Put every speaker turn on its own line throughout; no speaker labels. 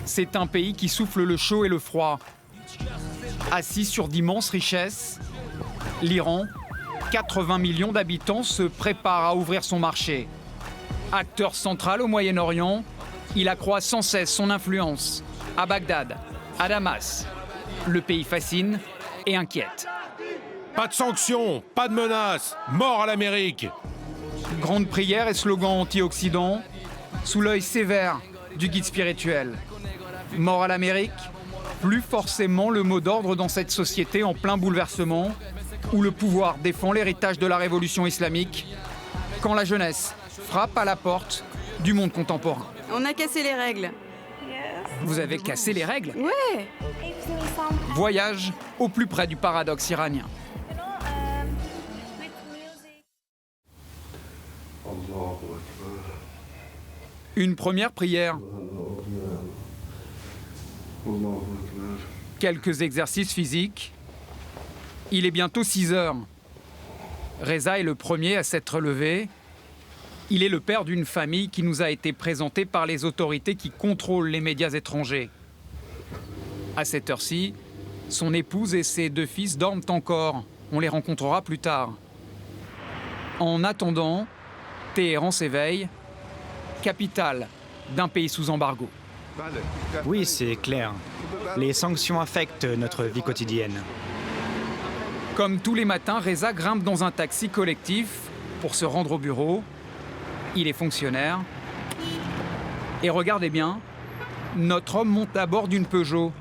C'est un pays qui souffle le chaud et le froid. Assis sur d'immenses richesses, l'Iran, 80 millions d'habitants, se prépare à ouvrir son marché. Acteur central au Moyen-Orient, il accroît sans cesse son influence. À Bagdad, à Damas, le pays fascine et inquiète.
Pas de sanctions, pas de menaces, mort à l'Amérique.
Grande prière et slogan anti-Occident, sous l'œil sévère du guide spirituel. Mort à l'Amérique, plus forcément le mot d'ordre dans cette société en plein bouleversement, où le pouvoir défend l'héritage de la révolution islamique, quand la jeunesse frappe à la porte du monde contemporain.
On a cassé les règles.
Vous avez cassé les règles?
Ouais.
Voyage au plus près du paradoxe iranien. Une première prière. Quelques exercices physiques. Il est bientôt 6 heures. Reza est le premier à s'être levé. Il est le père d'une famille qui nous a été présentée par les autorités qui contrôlent les médias étrangers. À cette heure-ci, son épouse et ses 2 fils dorment encore. On les rencontrera plus tard. En attendant, Téhéran s'éveille, capitale d'un pays sous embargo.
Oui, c'est clair. Les sanctions affectent notre vie quotidienne.
Comme tous les matins, Reza grimpe dans un taxi collectif pour se rendre au bureau. Il est fonctionnaire. Et regardez bien, notre homme monte à bord d'une Peugeot.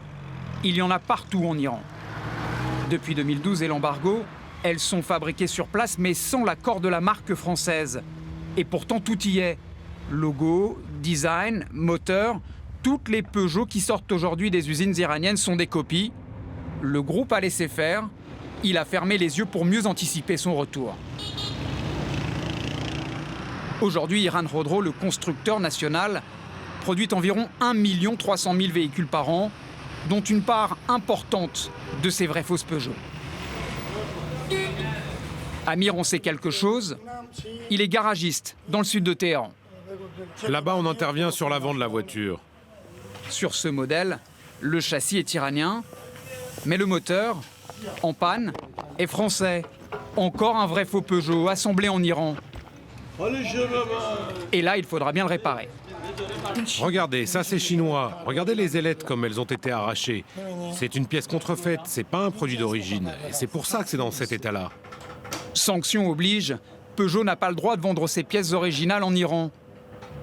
Il y en a partout en Iran. Depuis 2012 et l'embargo, elles sont fabriquées sur place mais sans l'accord de la marque française. Et pourtant tout y est. Logo, design, moteur, toutes les Peugeot qui sortent aujourd'hui des usines iraniennes sont des copies. Le groupe a laissé faire. Il a fermé les yeux pour mieux anticiper son retour. Aujourd'hui, Iran Khodro, le constructeur national, produit environ 1 300 000 véhicules par an, dont une part importante de ces vraies fausses Peugeot. Amir en sait quelque chose. Il est garagiste dans le sud de Téhéran.
Là-bas, on intervient sur l'avant de la voiture.
Sur ce modèle, le châssis est iranien, mais le moteur, en panne, est français. Encore un vrai faux Peugeot assemblé en Iran. Et là, il faudra bien le réparer.
Regardez, ça c'est chinois. Regardez les ailettes comme elles ont été arrachées. C'est une pièce contrefaite, c'est pas un produit d'origine. Et c'est pour ça que c'est dans cet état-là.
Sanction oblige, Peugeot n'a pas le droit de vendre ses pièces originales en Iran.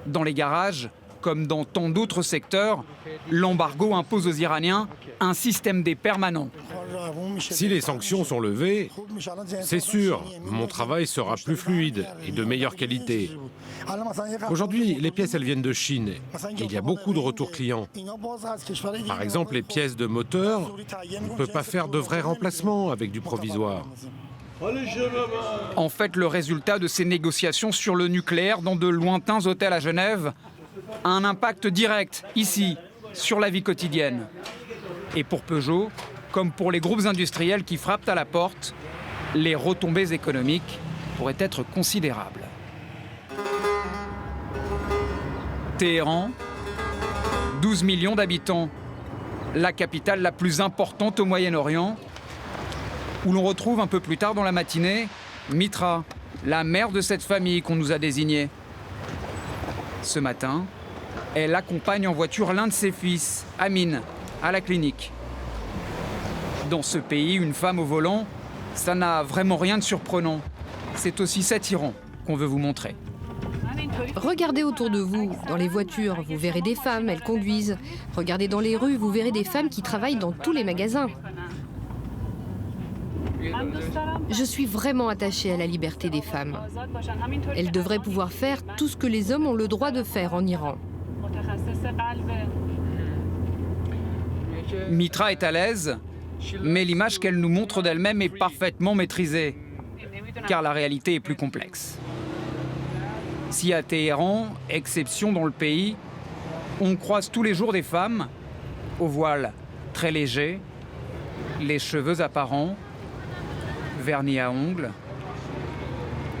Dans les garages, comme dans tant d'autres secteurs, l'embargo impose aux Iraniens un système D permanent.
Si les sanctions sont levées, c'est sûr, mon travail sera plus fluide et de meilleure qualité. Aujourd'hui, les pièces, elles viennent de Chine. Il y a beaucoup de retours clients. Par exemple, les pièces de moteur, on ne peut pas faire de vrais remplacements avec du provisoire.
En fait, le résultat de ces négociations sur le nucléaire dans de lointains hôtels à Genève a un impact direct, ici, sur la vie quotidienne. Et pour Peugeot, comme pour les groupes industriels qui frappent à la porte, les retombées économiques pourraient être considérables. Téhéran, 12 millions d'habitants, la capitale la plus importante au Moyen-Orient, où l'on retrouve un peu plus tard dans la matinée Mitra, la mère de cette famille qu'on nous a désignée. Ce matin, elle accompagne en voiture l'un de ses fils, Amin, à la clinique. Dans ce pays, une femme au volant, ça n'a vraiment rien de surprenant. C'est aussi cet Iran qu'on veut vous montrer.
Regardez autour de vous, dans les voitures, vous verrez des femmes, elles conduisent. Regardez dans les rues, vous verrez des femmes qui travaillent dans tous les magasins. Je suis vraiment attachée à la liberté des femmes. Elles devraient pouvoir faire tout ce que les hommes ont le droit de faire en Iran.
Mitra est à l'aise, mais l'image qu'elle nous montre d'elle-même est parfaitement maîtrisée, car la réalité est plus complexe. Si à Téhéran, exception dans le pays, on croise tous les jours des femmes, au voile très léger, les cheveux apparents, vernis à ongles,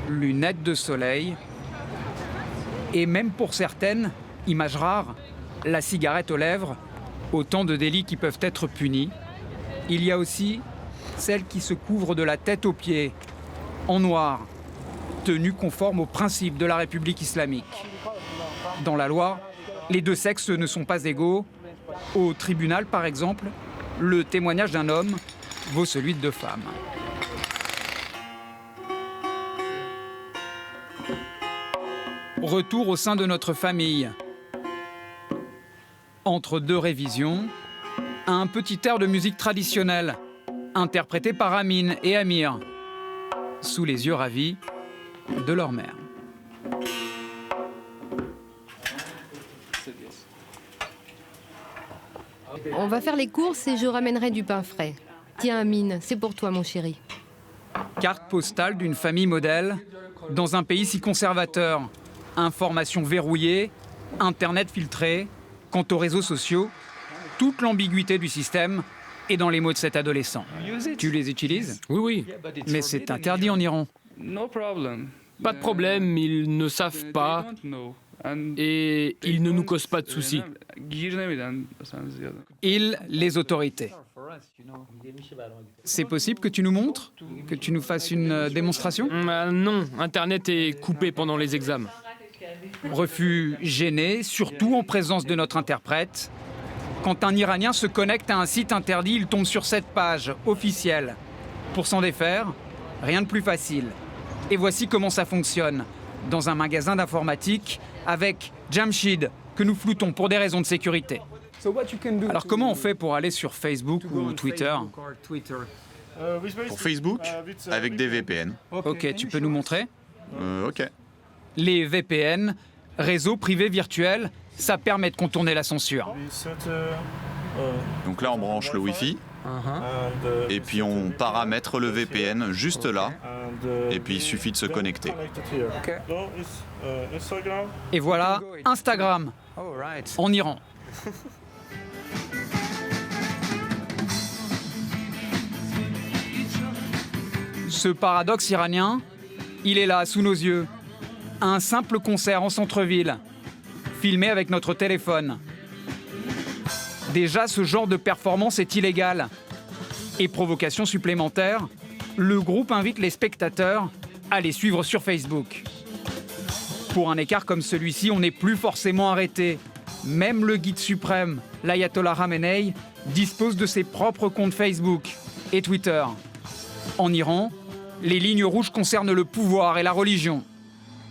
lunettes de soleil, et même pour certaines, image rare, la cigarette aux lèvres Autant de délits qui peuvent être punis. Il y a aussi celles qui se couvrent de la tête aux pieds, en noir, tenues conformes aux principes de la République islamique. Dans la loi, les deux sexes ne sont pas égaux. Au tribunal, par exemple, le témoignage d'un homme vaut celui de deux femmes. Retour au sein de notre famille. Entre deux révisions, un petit air de musique traditionnelle, interprété par Amine et Amir, sous les yeux ravis de leur mère.
On va faire les courses et je ramènerai du pain frais. Tiens, Amine, c'est pour toi, mon chéri.
Carte postale d'une famille modèle dans un pays si conservateur. Information verrouillée, Internet filtré. Quant aux réseaux sociaux, toute l'ambiguïté du système est dans les mots de cet adolescent. Tu les utilises?
Oui, oui.
Mais c'est interdit en Iran.
Pas de problème, ils ne savent pas et ils ne nous causent pas de soucis.
Ils, les autorités. C'est possible que tu nous montres? Que tu nous fasses une démonstration?
Non, Internet est coupé pendant les examens.
Refus gêné, surtout en présence de notre interprète. Quand un Iranien se connecte à un site interdit, il tombe sur cette page officielle. Pour s'en défaire, rien de plus facile. Et voici comment ça fonctionne. Dans un magasin d'informatique, avec Jamshid, que nous floutons pour des raisons de sécurité. Alors comment on fait pour aller sur Facebook ou Twitter?
Pour Facebook, avec des VPN.
Ok, tu peux nous montrer?
Ok.
Les VPN, réseaux privés virtuels, ça permet de contourner la censure.
Donc là, on branche le Wi-Fi. Et puis on paramètre le VPN juste là. Et puis il suffit de se connecter.
Et voilà, Instagram, en Iran. Ce paradoxe iranien, il est là, sous nos yeux. Un simple concert en centre-ville, filmé avec notre téléphone. Déjà, ce genre de performance est illégal. Et provocation supplémentaire, le groupe invite les spectateurs à les suivre sur Facebook. Pour un écart comme celui-ci, on n'est plus forcément arrêté. Même le guide suprême, l'ayatollah Khamenei, dispose de ses propres comptes Facebook et Twitter. En Iran, les lignes rouges concernent le pouvoir et la religion.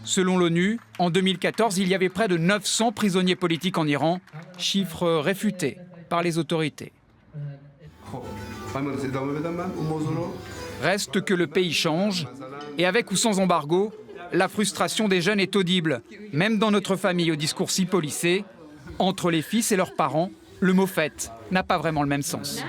Selon l'ONU, en 2014, il y avait près de 900 prisonniers politiques en Iran, chiffre réfuté par les autorités. Reste que le pays change, et avec ou sans embargo, la frustration des jeunes est audible, même dans notre famille au discours si policé. Entre les fils et leurs parents, le mot fête n'a pas vraiment le même sens.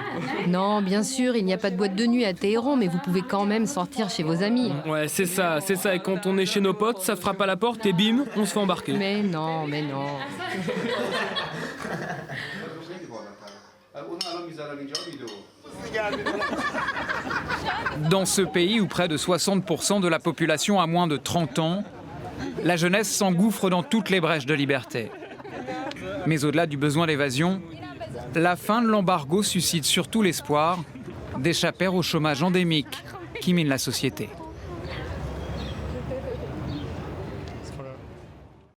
Non, bien sûr, il n'y a pas de boîte de nuit à Téhéran, mais vous pouvez quand même sortir chez vos amis.
Ouais, c'est ça. Et quand on est chez nos potes, ça frappe à la porte et bim, on se fait embarquer.
Mais non.
Dans ce pays où près de 60% de la population a moins de 30 ans, la jeunesse s'engouffre dans toutes les brèches de liberté. Mais au-delà du besoin d'évasion, la fin de l'embargo suscite surtout l'espoir d'échapper au chômage endémique qui mine la société.